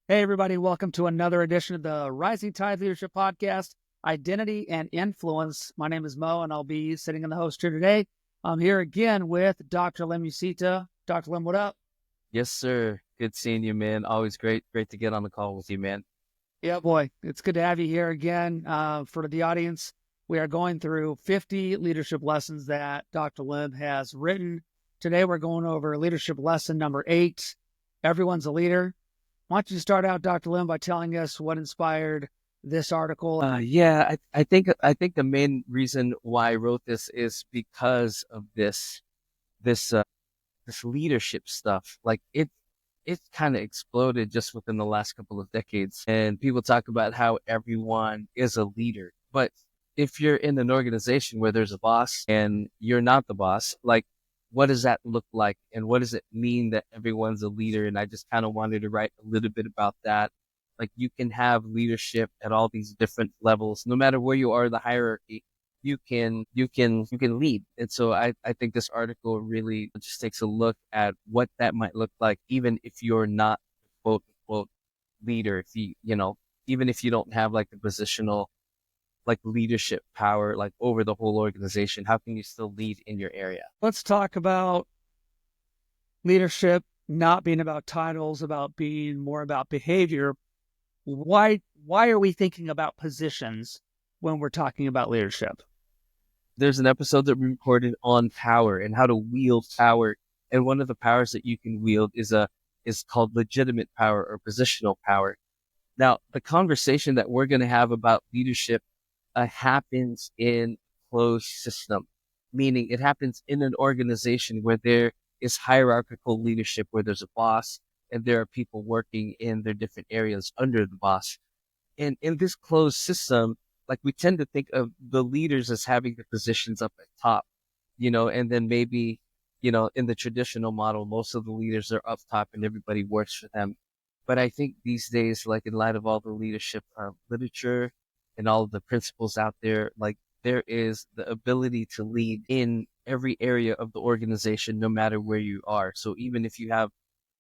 Hey, everybody, welcome to another edition of the Rising Tide Leadership Podcast, Identity and Influence. My name is Mo, and I'll be sitting in the host chair today. I'm here again with Dr. Lem Usita. Dr. Lem, what up? Yes, sir. Good seeing you, man. Always great to get on the call with you, man. Yeah, boy, it's good to have you here again. For the audience, we are going through 50 leadership lessons that Dr. Lem has written. Today, we're going over leadership lesson number 8. Everyone's a leader. Why don't you start out, Dr. Lim, by telling us what inspired this article? I think the main reason why I wrote this is because of this this leadership stuff. Like it kind of exploded just within the last couple of decades. And people talk about how everyone is a leader. But if you're in an organization where there's a boss and you're not the boss, like what does that look like? And what does it mean that everyone's a leader? And I just kind of wanted to write a little bit about that. Like you can have leadership at all these different levels, no matter where you are in the hierarchy. You can lead. And so I think this article really just takes a look at what that might look like, even if you're not quote unquote leader, if even if you don't have like the positional like leadership power like over the whole organization, how can you still lead in your area? Let's talk about leadership not being about titles, about being more about behavior. Why are we thinking about positions when we're talking about leadership? There's an episode that we recorded on power and how to wield power. And one of the powers that you can wield is called legitimate power or positional power. Now, the conversation that we're going to have about leadership happens in a closed system, meaning it happens in an organization where there is hierarchical leadership, where there's a boss and there are people working in their different areas under the boss. And in this closed system, like we tend to think of the leaders as having the positions up at top, and then maybe, in the traditional model, most of the leaders are up top and everybody works for them. But I think these days, like in light of all the leadership literature and all of the principles out there, like there is the ability to lead in every area of the organization, no matter where you are. So even if you have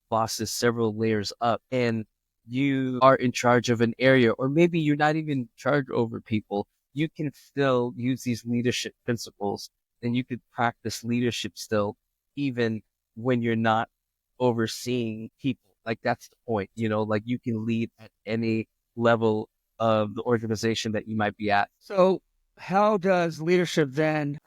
bosses several layers up and you are in charge of an area, or maybe you're not even in charge over people, you can still use these leadership principles and you could practice leadership still, even when you're not overseeing people. Like that's the point, like you can lead at any level of the organization that you might be at. So, how does leadership then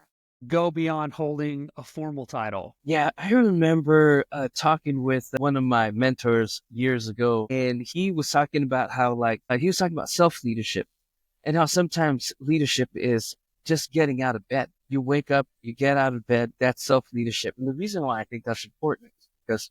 go beyond holding a formal title? Yeah, I remember talking with one of my mentors years ago, and he was talking about how, he was talking about self leadership and how sometimes leadership is just getting out of bed. You wake up, you get out of bed, that's self leadership. And the reason why I think that's important is because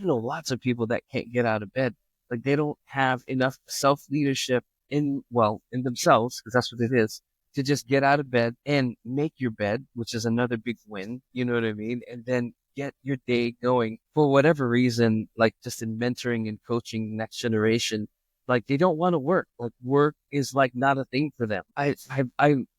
lots of people that can't get out of bed. Like they don't have enough self leadership in themselves, because that's what it is, to just get out of bed and make your bed, which is another big win. You know what I mean? And then get your day going for whatever reason, like just in mentoring and coaching the next generation. Like they don't want to work. Like work is like not a thing for them. I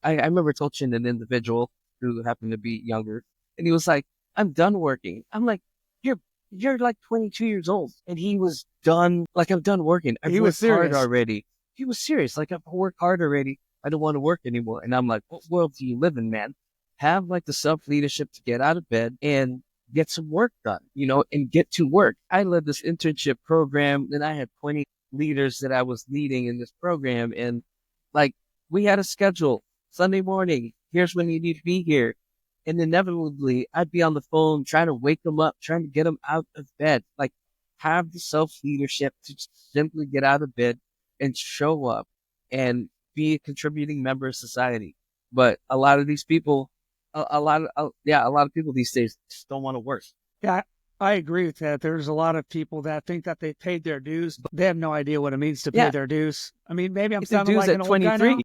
remember coaching an individual who happened to be younger, and he was like, "I'm done working." I'm like, "You're like 22 years old," and he was done. Like, "I'm done working. I've He was worked hard serious. already." He was serious. Like, "I've worked hard already. I don't want to work anymore." And I'm like, "What world do you live in, man? Have like the self leadership to get out of bed and get some work done, and get to work." I led this internship program, and I had 20 leaders that I was leading in this program. And like, we had a schedule. Sunday morning, here's when you need to be here. And inevitably, I'd be on the phone trying to wake them up, trying to get them out of bed. Like, have the self leadership to just simply get out of bed and show up and be a contributing member of society. But a lot of these people, a lot of people these days just don't want to work. Yeah, I agree with that. There's a lot of people that think that they paid their dues, but they have no idea what it means to pay Yeah, their dues. I mean, maybe I'm if the sounding dues like at an old guy 23, now.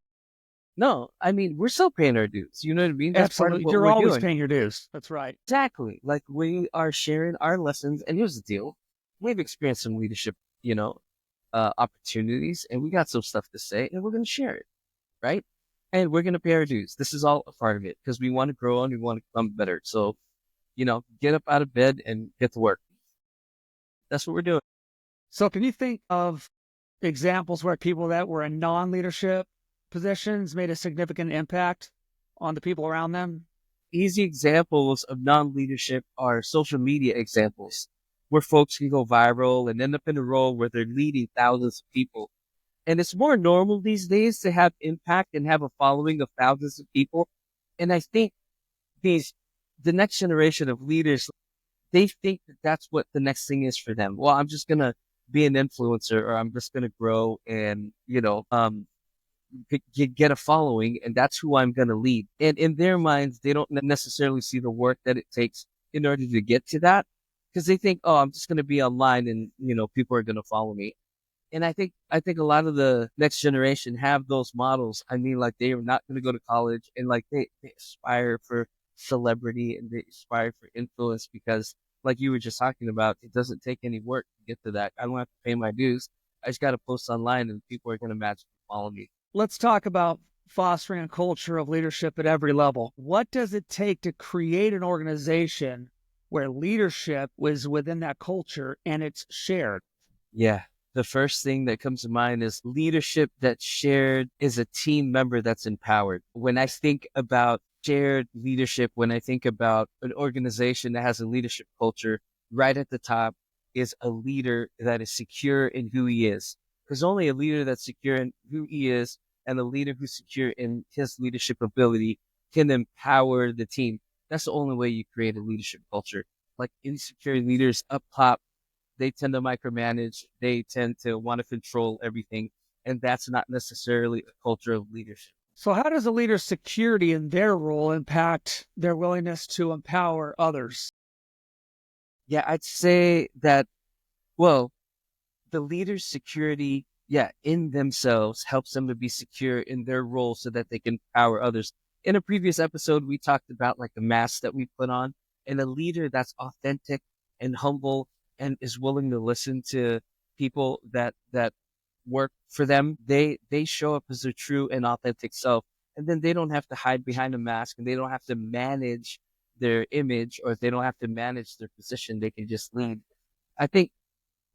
no, I mean, we're still paying our dues. You know what I mean? That's part of Absolutely. what You're we're always doing. paying your dues. That's right. Exactly. Like we are sharing our lessons. And here's the deal. We've experienced some leadership, opportunities, and we got some stuff to say, and we're going to share it, right? And we're going to pay our dues. This is all a part of it because we want to grow and we want to become better. So, get up out of bed and get to work. That's what we're doing. So, can you think of examples where people that were in non-leadership positions made a significant impact on the people around them? Easy examples of non-leadership are social media examples, where folks can go viral and end up in a role where they're leading thousands of people. And it's more normal these days to have impact and have a following of thousands of people. And I think these, the next generation of leaders, they think that that's what the next thing is for them. Well, I'm just going to be an influencer, or I'm just going to grow and, get a following, and that's who I'm going to lead. And in their minds, they don't necessarily see the work that it takes in order to get to that, because they think, oh, I'm just going to be online and, people are going to follow me. And I think a lot of the next generation have those models. I mean, like, they are not going to go to college, and like they aspire for celebrity and they aspire for influence because, like you were just talking about, it doesn't take any work to get to that. I don't have to pay my dues. I just got to post online and people are going to magically follow me. Let's talk about fostering a culture of leadership at every level. What does it take to create an organization where leadership is within that culture and it's shared? Yeah. The first thing that comes to mind is leadership that's shared is a team member that's empowered. When I think about shared leadership, when I think about an organization that has a leadership culture, right at the top is a leader that is secure in who he is. Because only a leader that's secure in who he is and a leader who's secure in his leadership ability can empower the team. That's the only way you create a leadership culture. Like, insecure leaders up top, they tend to micromanage. They tend to want to control everything. And that's not necessarily a culture of leadership. So, how does a leader's security in their role impact their willingness to empower others? Yeah, I'd say that, well, the leader's security, yeah, in themselves helps them to be secure in their role so that they can empower others. In a previous episode, we talked about like the mask that we put on, and a leader that's authentic and humble and is willing to listen to people that work for them. They show up as their true and authentic self, and then they don't have to hide behind a mask, and they don't have to manage their image, or they don't have to manage their position. They can just lead. I think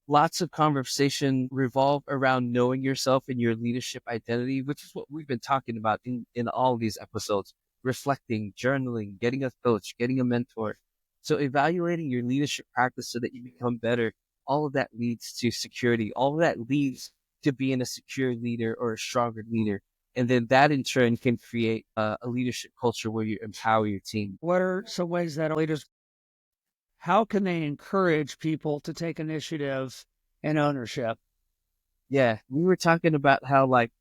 lots of conversation revolve around knowing yourself and your leadership identity, which is what we've been talking about in all these episodes. Reflecting, journaling, getting a coach, getting a mentor. So evaluating your leadership practice so that you become better, all of that leads to security. All of that leads to being a secure leader or a stronger leader. And then that in turn can create a leadership culture where you empower your team. What are some ways that leaders, how can they encourage people to take initiative and ownership? Yeah, we were talking about how like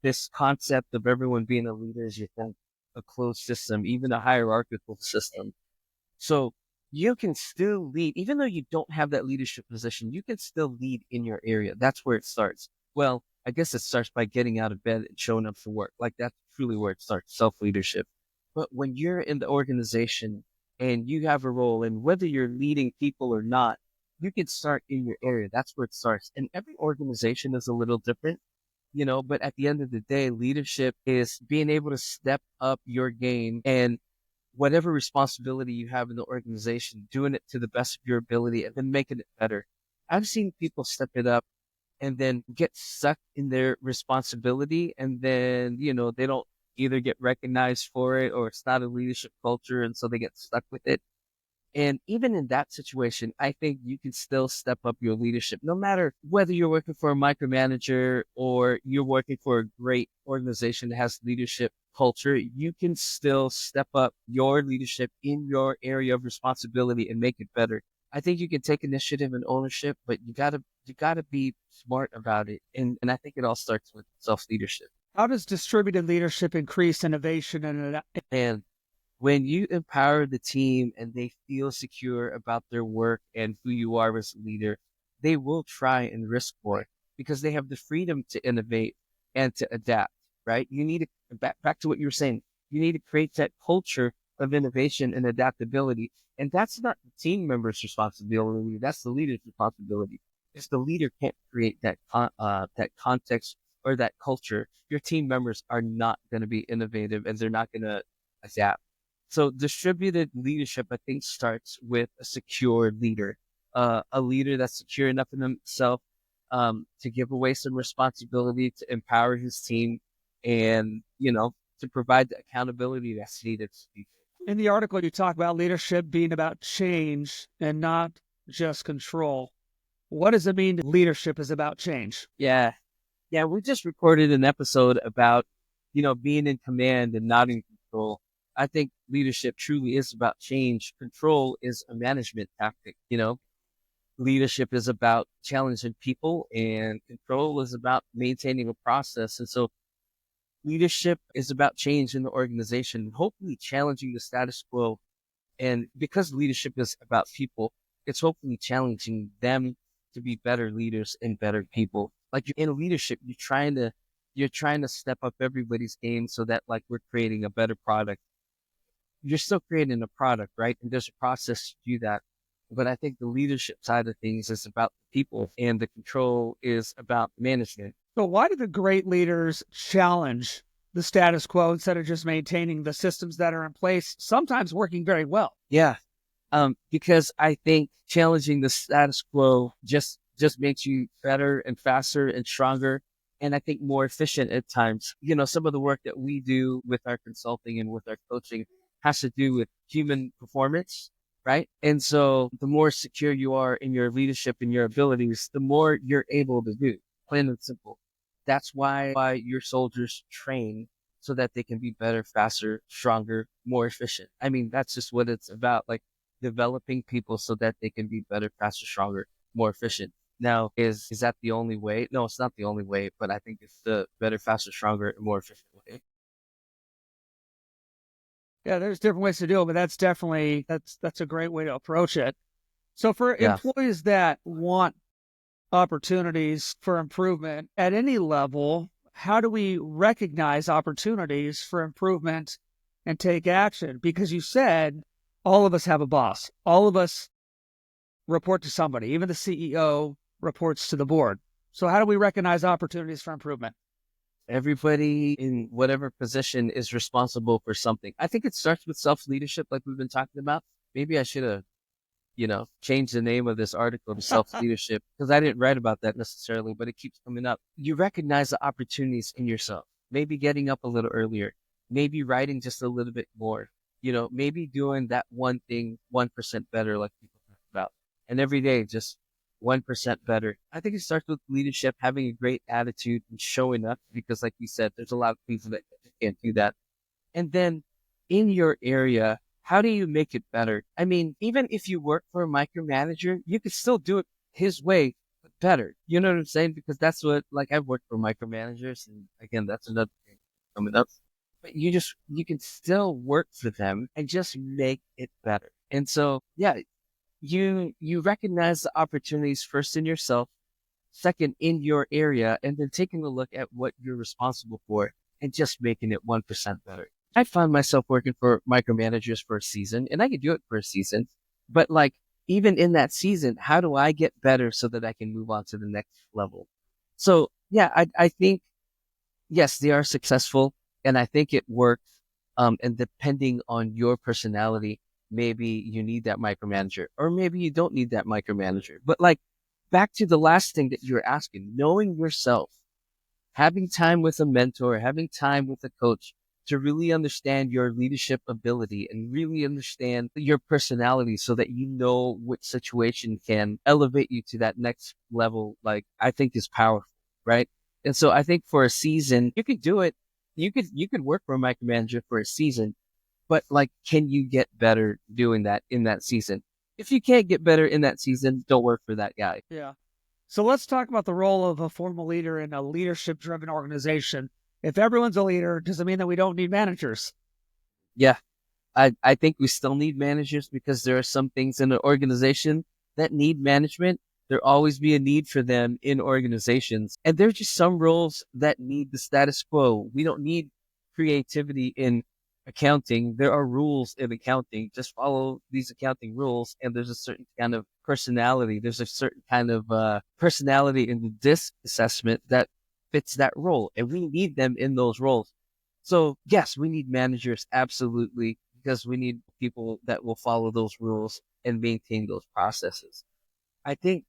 this concept of everyone being a leader is, you think, a closed system, even a hierarchical system. So you can still lead, even though you don't have that leadership position, you can still lead in your area. That's where it starts. Well, I guess it starts by getting out of bed and showing up for work. Like, that's truly where it starts, self leadership. But when you're in the organization and you have a role, and whether you're leading people or not, you can start in your area. That's where it starts. And every organization is a little different, but at the end of the day, leadership is being able to step up your game and whatever responsibility you have in the organization, doing it to the best of your ability and then making it better. I've seen people step it up and then get stuck in their responsibility, and then, they don't either get recognized for it, or it's not a leadership culture. And so they get stuck with it. And even in that situation, I think you can still step up your leadership, no matter whether you're working for a micromanager or you're working for a great organization that has leadership culture. You can still step up your leadership in your area of responsibility and make it better. I think you can take initiative and ownership, but you gotta be smart about it. And I think it all starts with self leadership. How does distributed leadership increase innovation and And when you empower the team and they feel secure about their work and who you are as a leader, they will try and risk more because they have the freedom to innovate and to adapt, right? You need to, back to what you were saying, you need to create that culture of innovation and adaptability. And that's not the team member's responsibility. That's the leader's responsibility. If the leader can't create that context or that culture, your team members are not going to be innovative and they're not going to adapt. So distributed leadership, I think, starts with a secure leader, a leader that's secure enough in himself, to give away some responsibility, to empower his team, and, to provide the accountability that's needed. In the article, you talk about leadership being about change and not just control. What does it mean leadership is about change? Yeah. Yeah. We just recorded an episode about, being in command and not in control. I think leadership truly is about change. Control is a management tactic. Leadership is about challenging people, and control is about maintaining a process. And so leadership is about change in the organization, hopefully challenging the status quo. And because leadership is about people, it's hopefully challenging them to be better leaders and better people. Like in leadership, you're trying to step up everybody's game so that, like, we're creating a better product. You're still creating a product, right? And there's a process to do that. But I think the leadership side of things is about people, and the control is about management. So, why do the great leaders challenge the status quo instead of just maintaining the systems that are in place, sometimes working very well? Yeah. Because I think challenging the status quo just makes you better and faster and stronger, and I think more efficient at times. Some of the work that we do with our consulting and with our coaching has to do with human performance, right? And so the more secure you are in your leadership and your abilities, the more you're able to do. Plain and simple. That's why your soldiers train, so that they can be better, faster, stronger, more efficient. I mean, that's just what it's about. Like, developing people so that they can be better, faster, stronger, more efficient. Now, is that the only way? No, it's not the only way, but I think it's the better, faster, stronger, and more efficient way. Yeah, there's different ways to do it, but that's a great way to approach it. So for Yeah. employees that want opportunities for improvement at any level, how do we recognize opportunities for improvement and take action? Because you said all of us have a boss. All of us report to somebody. Even the CEO reports to the board. So how do we recognize opportunities for improvement? Everybody in whatever position is responsible for something. I think it starts with self-leadership, like we've been talking about. Maybe I should have, changed the name of this article to self-leadership, because I didn't write about that necessarily, but it keeps coming up. You recognize the opportunities in yourself. Maybe getting up a little earlier, maybe writing just a little bit more, maybe doing that one thing 1% better, like people talk about. And every day, just 1% better. I think it starts with leadership, having a great attitude and showing up, because like you said, there's a lot of people that can't do that. And then in your area, how do you make it better? I mean, even if you work for a micromanager, you could still do it his way, but better. You know what I'm saying? Because that's what, like, I've worked for micromanagers, and again, that's another thing coming up. But you can still work for them and just make it better. And so, yeah, you recognize the opportunities first in yourself, second in your area, and then taking a look at what you're responsible for and just making it 1% better. I found myself working for micromanagers for a season, and I could do it for a season, but, like, even in that season, how do I get better so that I can move on to the next level? So yeah, I think, yes, they are successful, and I think it works. And depending on your personality, maybe you need that micromanager, or maybe you don't need that micromanager. But, like, back to the last thing that you're asking, knowing yourself, having time with a mentor, having time with a coach to really understand your leadership ability and really understand your personality, so that you know which situation can elevate you to that next level, like, I think is powerful, right? And so I think for a season, you could do it. You could work for a micromanager for a season, but, like, can you get better doing that in that season? If you can't get better in that season, don't work for that guy. Yeah. So let's talk about the role of a formal leader in a leadership driven organization. If everyone's a leader, does it mean that we don't need managers? Yeah. I think we still need managers, because there are some things in an organization that need management. There always be a need for them in organizations. And there's just some roles that need the status quo. We don't need creativity in accounting. There are rules in accounting. Just follow these accounting rules. And there's a certain kind of personality. There's a certain kind of personality in the DISC assessment that fits that role. And we need them in those roles. So yes, we need managers, absolutely, because we need people that will follow those rules and maintain those processes. I think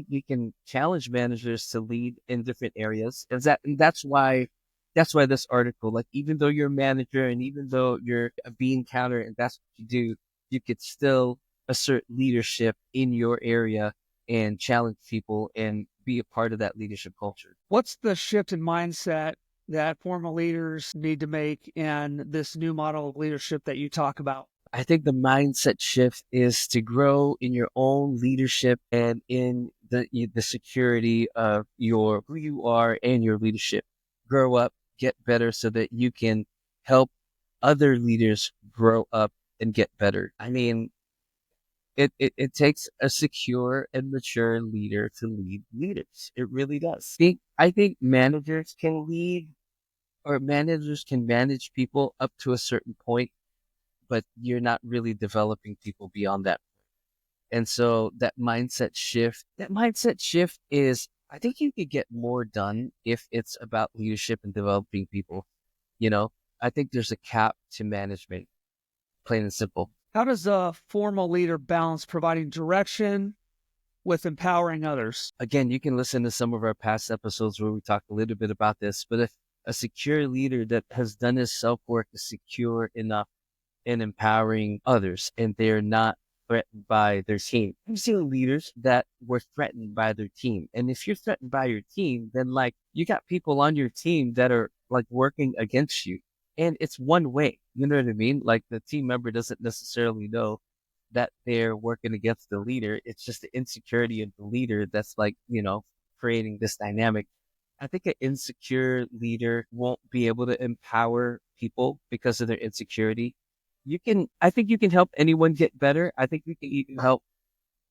you can challenge managers to lead in different areas. And that's why this article, like even though you're a manager and even though you're a bean counter and that's what you do, you could still assert leadership in your area and challenge people and be a part of that leadership culture. What's the shift in mindset that former leaders need to make in this new model of leadership that you talk about? I think the mindset shift is to grow in your own leadership and in the security of your who you are and your leadership. Grow up, get better so that you can help other leaders grow up and get better. I mean, it takes a secure and mature leader to lead leaders. It really does. I think managers can lead or managers can manage people up to a certain point, but you're not really developing people beyond that. And so that mindset shift is, I think you could get more done if it's about leadership and developing people. You know, I think there's a cap to management, plain and simple. How does a formal leader balance providing direction with empowering others? Again, you can listen to some of our past episodes where we talk a little bit about this, but if a secure leader that has done his self work is secure enough and empowering others, and they're not threatened by their team. I've seen leaders that were threatened by their team. And if you're threatened by your team, then like you got people on your team that are like working against you. And it's one way. You know what I mean? Like the team member doesn't necessarily know that they're working against the leader. It's just the insecurity of the leader that's like, creating this dynamic. I think an insecure leader won't be able to empower people because of their insecurity. I think you can help anyone get better. I think you can help,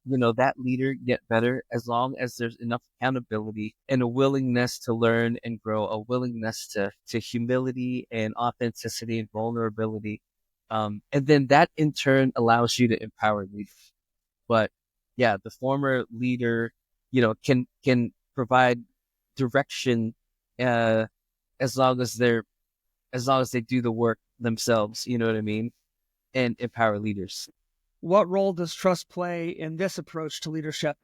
that leader get better as long as there's enough accountability and a willingness to learn and grow, a willingness to humility and authenticity and vulnerability. And then that in turn allows you to empower leaders. But yeah, the former leader, can provide direction, uh, as long as they do the work themselves, you know what I mean? And empower leaders. What role does trust play in this approach to leadership?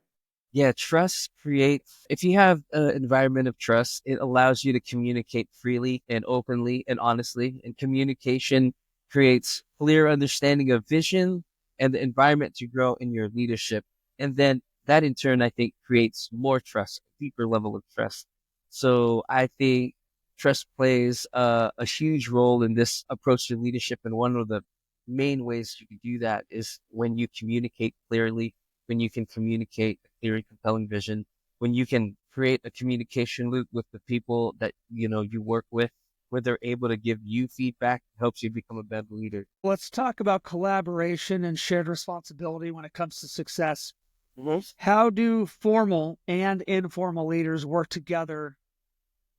Yeah, trust creates, if you have an environment of trust, it allows you to communicate freely and openly and honestly. And communication creates clear understanding of vision and the environment to grow in your leadership. And then that in turn, I think, creates more trust, a deeper level of trust. So I think trust plays a huge role in this approach to leadership. And one of the main ways you can do that is when you communicate clearly, when you can communicate a clear and compelling vision, when you can create a communication loop with the people that you work with, where they're able to give you feedback, helps you become a better leader. Let's talk about collaboration and shared responsibility when it comes to success. Mm-hmm. How do formal and informal leaders work together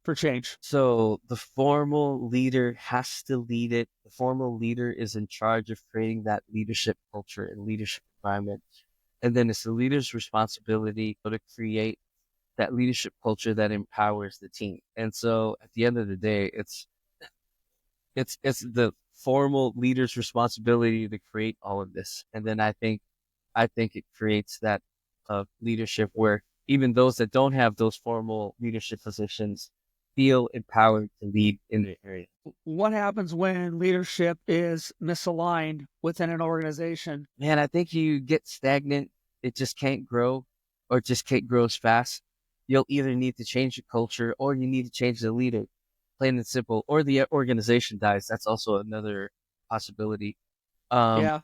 for change? So the formal leader has to lead it. The formal leader is in charge of creating that leadership culture and leadership environment. And then it's the leader's responsibility to create that leadership culture that empowers the team. And so at the end of the day, it's the formal leader's responsibility to create all of this. And then I think it creates that leadership where even those that don't have those formal leadership positions feel empowered to lead in their area. What happens when leadership is misaligned within an organization? Man, I think you get stagnant. It just can't grow or just can't grow as fast. You'll either need to change the culture or you need to change the leader, plain and simple, or the organization dies. That's also another possibility. Um, Yeah.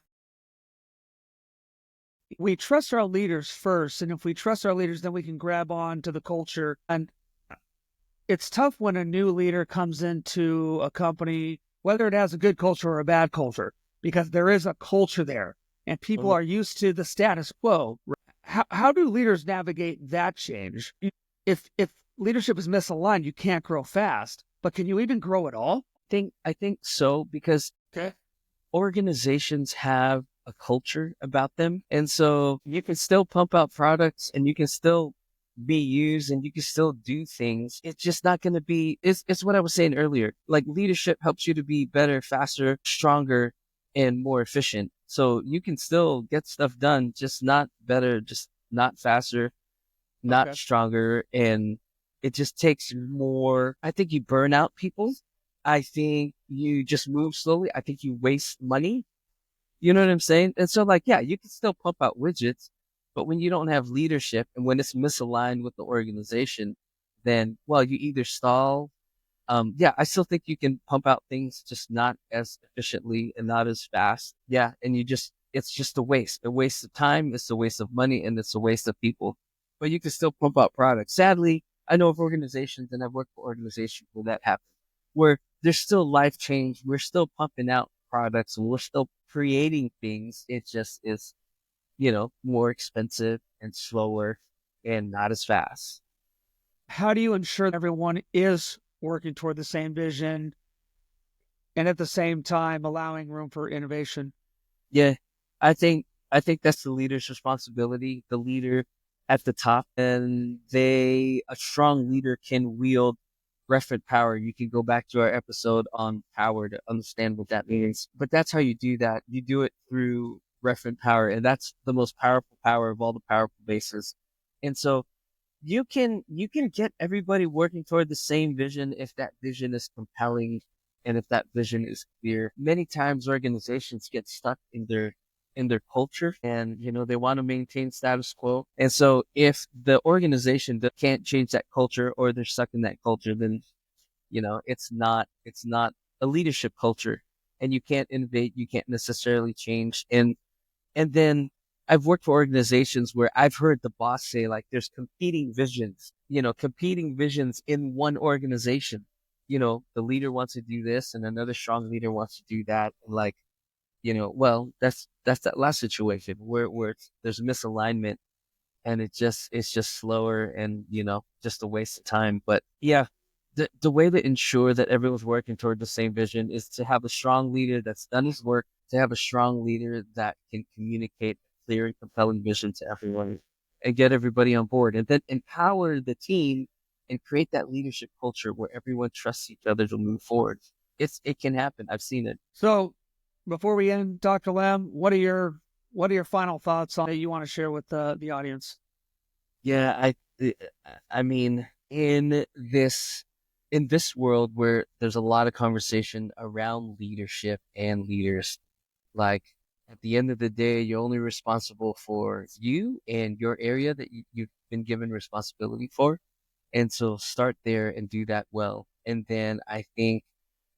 We trust our leaders first. And if we trust our leaders, then we can grab on to the culture. And it's tough when a new leader comes into a company, whether it has a good culture or a bad culture, because there is a culture there and people mhm. are used to the status quo. How do leaders navigate that change? If leadership is misaligned, you can't grow fast, but can you even grow at all? I think so because Okay. organizations have a culture about them. And so you can still pump out products and you can still be used and you can still do things. It's just not going to be, it's what I was saying earlier. Like leadership helps you to be better, faster, stronger, and more efficient. So you can still get stuff done, just not better, just not faster, not Okay. stronger, and it just takes more. I think you burn out people. I think you just move slowly. I think you waste money. You know what I'm saying? And so, like, yeah, you can still pump out widgets, but when you don't have leadership and when it's misaligned with the organization, then, well, you either stall. Yeah, I still think you can pump out things, just not as efficiently and not as fast. Yeah, and it's just a waste of time, it's a waste of money, and it's a waste of people. But you can still pump out products. Sadly, I know of organizations, and I've worked for organizations where that happens, where there's still life change. We're still pumping out products and we're still creating things. It just is, more expensive and slower and not as fast. How do you ensure that everyone is working toward the same vision and at the same time allowing room for innovation? Yeah, I think that's the leader's responsibility. The leader at the top, and a strong leader can wield referent power. You can go back to our episode on power to understand what that means. But that's how you do that. You do it through referent power, and that's the most powerful power of all the powerful bases. And so you can get everybody working toward the same vision if that vision is compelling and if that vision is clear. Many times organizations get stuck in their culture, and they want to maintain status quo. And so if the organization that can't change that culture, or they're stuck in that culture, then it's not a leadership culture, and you can't innovate, you can't necessarily change. And then I've worked for organizations where I've heard the boss say, like, there's competing visions in one organization. The leader wants to do this and another strong leader wants to do that. And, like, well, that's that last situation where there's misalignment, and it's just slower and, just a waste of time. But yeah, the way to ensure that everyone's working toward the same vision is to have a strong leader that's done his work, to have a strong leader that can communicate a clear and compelling vision to everyone and get everybody on board, and then empower the team and create that leadership culture where everyone trusts each other to move forward. It can happen. I've seen it. So, before we end, Dr. Lem, what are your final thoughts on that you want to share with the audience? Yeah, I mean, in this world where there's a lot of conversation around leadership and leaders, like, at the end of the day, you're only responsible for you and your area that you've been given responsibility for. And so start there and do that well. And then I think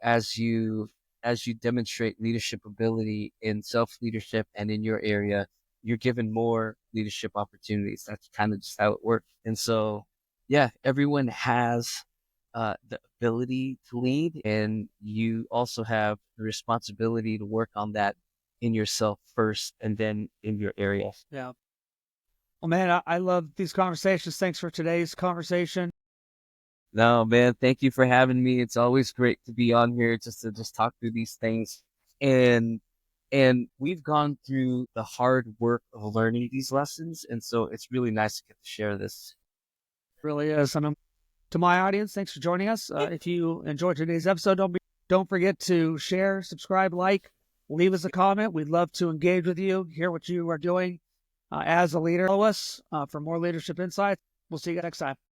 as you as you demonstrate leadership ability in self leadership and in your area, you're given more leadership opportunities. That's kind of just how it works. And so, yeah, everyone has the ability to lead, and you also have the responsibility to work on that in yourself first and then in your area. Yeah. Well, man, I love these conversations. Thanks for today's conversation. No, man, thank you for having me. It's always great to be on here just to just talk through these things. And and we've gone through the hard work of learning these lessons, and so it's really nice to get to share this. It really is. And to my audience, thanks for joining us. If you enjoyed today's episode, don't forget to share, subscribe, like, leave us a comment. We'd love to engage with you, hear what you are doing as a leader. Follow us for more leadership insights. We'll see you next time.